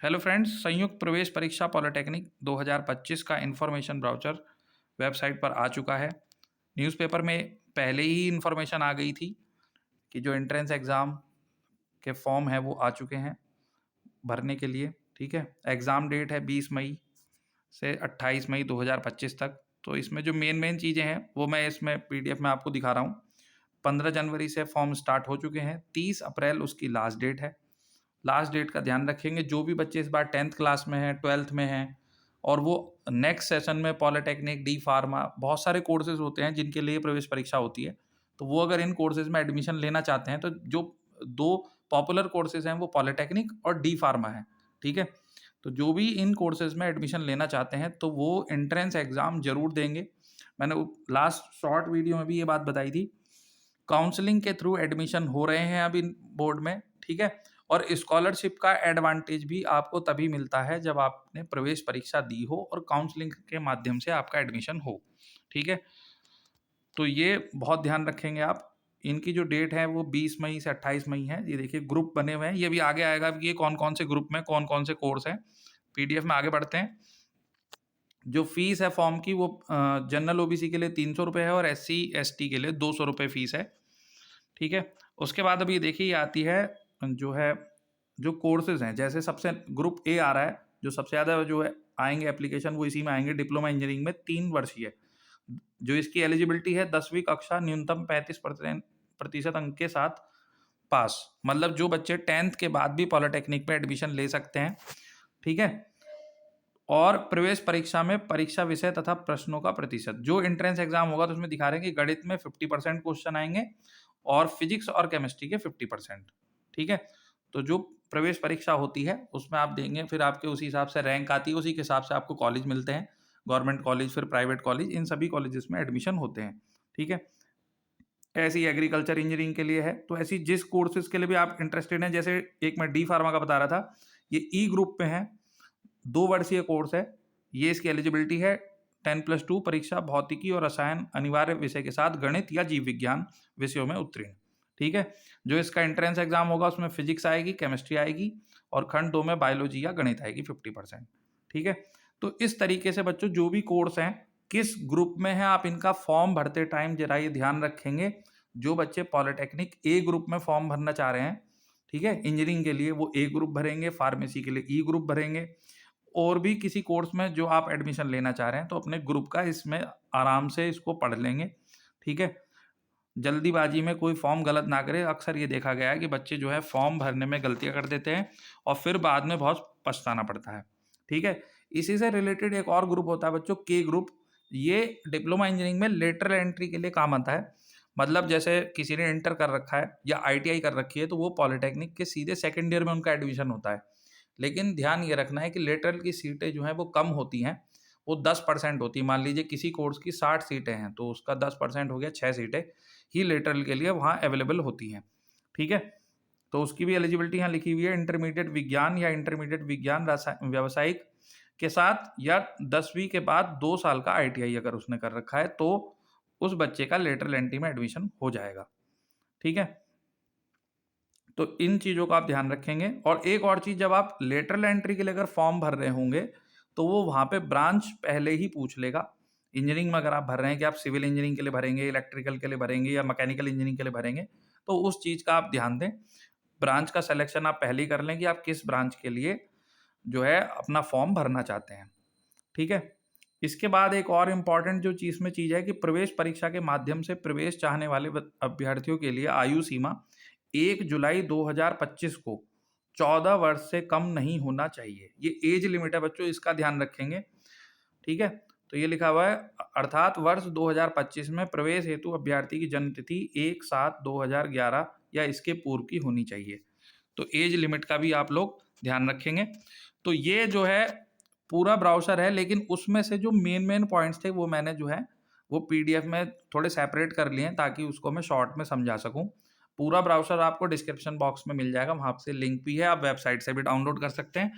Hello friends, संयुक्त प्रवेश परीक्षा पॉलिटेक्निक 2025 का इन्फॉर्मेशन ब्राउचर वेबसाइट पर आ चुका है। न्यूज़पेपर में पहले ही इन्फॉर्मेशन आ गई थी कि जो एंट्रेंस एग्ज़ाम के फॉर्म हैं वो आ चुके हैं भरने के लिए। ठीक है, एग्ज़ाम डेट है 20 मई से 28 मई 2025 तक। तो इसमें जो मेन चीज़ें हैं वो मैं इसमें पीडीएफ में आपको दिखा रहा हूँ। 15 जनवरी से फॉर्म स्टार्ट हो चुके हैं, 30 अप्रैल उसकी लास्ट डेट है। लास्ट डेट का ध्यान रखेंगे। जो भी बच्चे इस बार 10th क्लास में हैं, 12th में हैं और वो नेक्स्ट सेशन में पॉलिटेक्निक, डी फार्मा, बहुत सारे कोर्सेज होते हैं जिनके लिए प्रवेश परीक्षा होती है। तो वो अगर इन कोर्सेज में एडमिशन लेना चाहते हैं तो जो दो पॉपुलर कोर्सेज हैं वो पॉलिटेक्निक और डी फार्मा है। ठीक है, तो जो भी इन कोर्सेज में एडमिशन लेना चाहते हैं तो वो एंट्रेंस एग्ज़ाम ज़रूर देंगे। मैंने लास्ट शॉर्ट वीडियो में भी ये बात बताई थी। काउंसलिंग के थ्रू एडमिशन हो रहे हैं अभी बोर्ड में। ठीक है, और स्कॉलरशिप का एडवांटेज भी आपको तभी मिलता है जब आपने प्रवेश परीक्षा दी हो और काउंसलिंग के माध्यम से आपका एडमिशन हो। ठीक है, तो ये बहुत ध्यान रखेंगे आप। इनकी जो डेट है वो 20 मई से 28 मई है। ये देखिए ग्रुप बने हुए हैं, ये भी आगे आएगा कि ये कौन कौन से ग्रुप में कौन कौन से कोर्स हैं। पीडीएफ में आगे बढ़ते हैं। जो फीस है फॉर्म की वो जनरल ओबीसी के लिए 300 रुपये है और SC ST के लिए 200 रुपये फीस है। ठीक है, उसके बाद अभी देखिए ये आती है जो है जो कोर्सेज हैं। जैसे सबसे ग्रुप ए आ रहा है, जो सबसे ज़्यादा जो है आएंगे एप्लीकेशन वो इसी में आएंगे। डिप्लोमा इंजीनियरिंग में 3 वर्षीय, जो इसकी एलिजिबिलिटी है 10वीं कक्षा न्यूनतम 35% अंक के साथ पास। मतलब जो बच्चे 10th के बाद भी पॉलिटेक्निक में एडमिशन ले सकते हैं। ठीक है, और प्रवेश परीक्षा में परीक्षा विषय तथा प्रश्नों का प्रतिशत, जो एंट्रेंस एग्जाम होगा तो उसमें दिखा रहे हैं कि गणित में 50% क्वेश्चन आएंगे और फिजिक्स और केमिस्ट्री के 50%। ठीक है, तो जो प्रवेश परीक्षा होती है उसमें आप देंगे, फिर आपके उसी हिसाब से रैंक आती है, उसी के हिसाब से आपको कॉलेज मिलते हैं, गवर्नमेंट कॉलेज, फिर प्राइवेट कॉलेज, इन सभी कॉलेजेस में एडमिशन होते हैं। ठीक है, ऐसी एग्रीकल्चर इंजीनियरिंग के लिए है। तो ऐसी जिस कोर्सेज के लिए भी आप इंटरेस्टेड हैं, जैसे एक मैं डी फार्मा का बता रहा था, ये ई ग्रुप पे है, 2 वर्षीय कोर्स है। ये इसकी एलिजिबिलिटी है 10+2 परीक्षा भौतिकी और रसायन अनिवार्य विषय के साथ गणित या जीव विज्ञान विषयों में उत्तीर्ण। ठीक है, जो इसका एंट्रेंस एग्जाम होगा उसमें फिजिक्स आएगी, केमिस्ट्री आएगी और खंड 2 में बायोलॉजी या गणित आएगी 50%। ठीक है, तो इस तरीके से बच्चों जो भी कोर्स हैं, किस ग्रुप में है, आप इनका फॉर्म भरते टाइम जरा ये ध्यान रखेंगे। जो बच्चे पॉलिटेक्निक ए ग्रुप में फॉर्म भरना चाह रहे हैं, ठीक है, इंजीनियरिंग के लिए, वो ए ग्रुप भरेंगे, फार्मेसी के लिए ई ग्रुप भरेंगे। और भी किसी कोर्स में जो आप एडमिशन लेना चाह रहे हैं तो अपने ग्रुप का इसमें आराम से इसको पढ़ लेंगे। ठीक है, जल्दीबाजी में कोई फॉर्म गलत ना करे। अक्सर ये देखा गया है कि बच्चे जो है फॉर्म भरने में गलतियां कर देते हैं और फिर बाद में बहुत पछताना पड़ता है। ठीक है, इसी से रिलेटेड एक और ग्रुप होता है बच्चों, के ग्रुप। ये डिप्लोमा इंजीनियरिंग में लेटरल एंट्री के लिए काम आता है। मतलब जैसे किसी ने इंटर कर रखा है या ITI कर रखी है तो वो पॉलिटेक्निक के सीधे सेकेंड ईयर में उनका एडमिशन होता है। लेकिन ध्यान ये रखना है कि लेटरल की सीटें जो हैं वो कम होती हैं, वो 10% होती है। मान लीजिए किसी कोर्स की 60 सीटें हैं तो उसका 10% हो गया, 6 सीटें ही लेटरल के लिए वहाँ अवेलेबल होती हैं। ठीक है, तो उसकी भी एलिजिबिलिटी यहाँ लिखी हुई है। इंटरमीडिएट विज्ञान या इंटरमीडिएट विज्ञान व्यावसायिक के साथ या 10वीं के बाद 2 साल का ITI अगर उसने कर रखा है तो उस बच्चे का लेटरल एंट्री में एडमिशन हो जाएगा। ठीक है, तो इन चीज़ों का आप ध्यान रखेंगे। और एक और चीज़, जब आप लेटरल एंट्री के लिए अगर फॉर्म भर रहे होंगे तो वो वहाँ पे ब्रांच पहले ही पूछ लेगा। इंजीनियरिंग में अगर आप भर रहे हैं कि आप सिविल इंजीनियरिंग के लिए भरेंगे, इलेक्ट्रिकल के लिए भरेंगे या मैकेनिकल इंजीनियरिंग के लिए भरेंगे, तो उस चीज़ का आप ध्यान दें। ब्रांच का सिलेक्शन आप पहले ही कर लें कि आप किस ब्रांच के लिए जो है अपना फॉर्म भरना चाहते हैं। ठीक है, इसके बाद एक और इम्पॉर्टेंट जो चीज़ में चीज़ है कि प्रवेश परीक्षा के माध्यम से प्रवेश चाहने वाले अभ्यर्थियों के लिए आयु सीमा 1 जुलाई 2025 को 14 वर्ष से कम नहीं होना चाहिए। ये एज लिमिट है बच्चों, इसका ध्यान रखेंगे। ठीक है, तो ये लिखा हुआ है, अर्थात वर्ष 2025 में प्रवेश हेतु अभ्यर्थी की जन्म तिथि 1/7/2011 या इसके पूर्व की होनी चाहिए। तो एज लिमिट का भी आप लोग ध्यान रखेंगे। तो ये जो है पूरा ब्राउज़र है, लेकिन उसमें से जो मेन पॉइंट्स थे वो मैंने जो है वो पीडीएफ में थोड़े सेपरेट कर लिए हैं ताकि उसको मैं शॉर्ट में समझा सकूं। पूरा ब्राउज़र आपको डिस्क्रिप्शन बॉक्स में मिल जाएगा, वहाँ से लिंक भी है, आप वेबसाइट से भी डाउनलोड कर सकते हैं।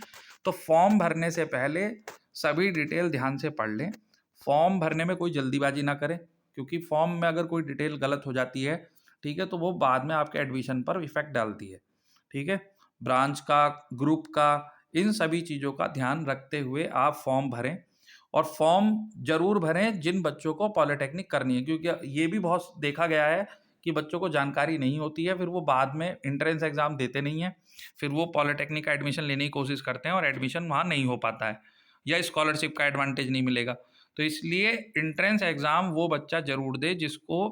तो फॉर्म भरने से पहले सभी डिटेल ध्यान से पढ़ लें। फॉर्म भरने में कोई जल्दीबाजी ना करें, क्योंकि फॉर्म में अगर कोई डिटेल गलत हो जाती है, ठीक है, तो वो बाद में आपके एडमिशन पर इफेक्ट डालती है। ठीक है, ब्रांच का, ग्रुप का, इन सभी चीज़ों का ध्यान रखते हुए आप फॉर्म भरें, और फॉर्म ज़रूर भरें जिन बच्चों को पॉलिटेक्निक करनी है, क्योंकि ये भी बहुत देखा गया है कि बच्चों को जानकारी नहीं होती है, फिर वो बाद में एंट्रेंस एग्ज़ाम देते नहीं हैं, फिर वो पॉलिटेक्निक का एडमिशन लेने की कोशिश करते हैं और एडमिशन वहाँ नहीं हो पाता है, या स्कॉलरशिप का एडवांटेज नहीं मिलेगा। तो इसलिए एंट्रेंस एग्ज़ाम वो बच्चा ज़रूर दे जिसको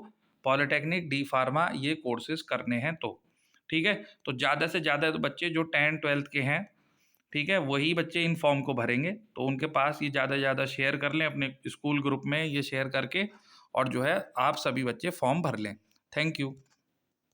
पॉलिटेक्निक, डी फार्मा ये कोर्सेज़ करने हैं तो। ठीक है? तो ज़्यादा से ज़्यादा तो बच्चे जो 10th-12th के हैं, ठीक है, वही बच्चे इन फॉर्म को भरेंगे। तो उनके पास ये ज़्यादा से ज़्यादा शेयर कर लें अपने स्कूल ग्रुप में, ये शेयर करके, और जो है आप सभी बच्चे फॉर्म भर लें। Thank you.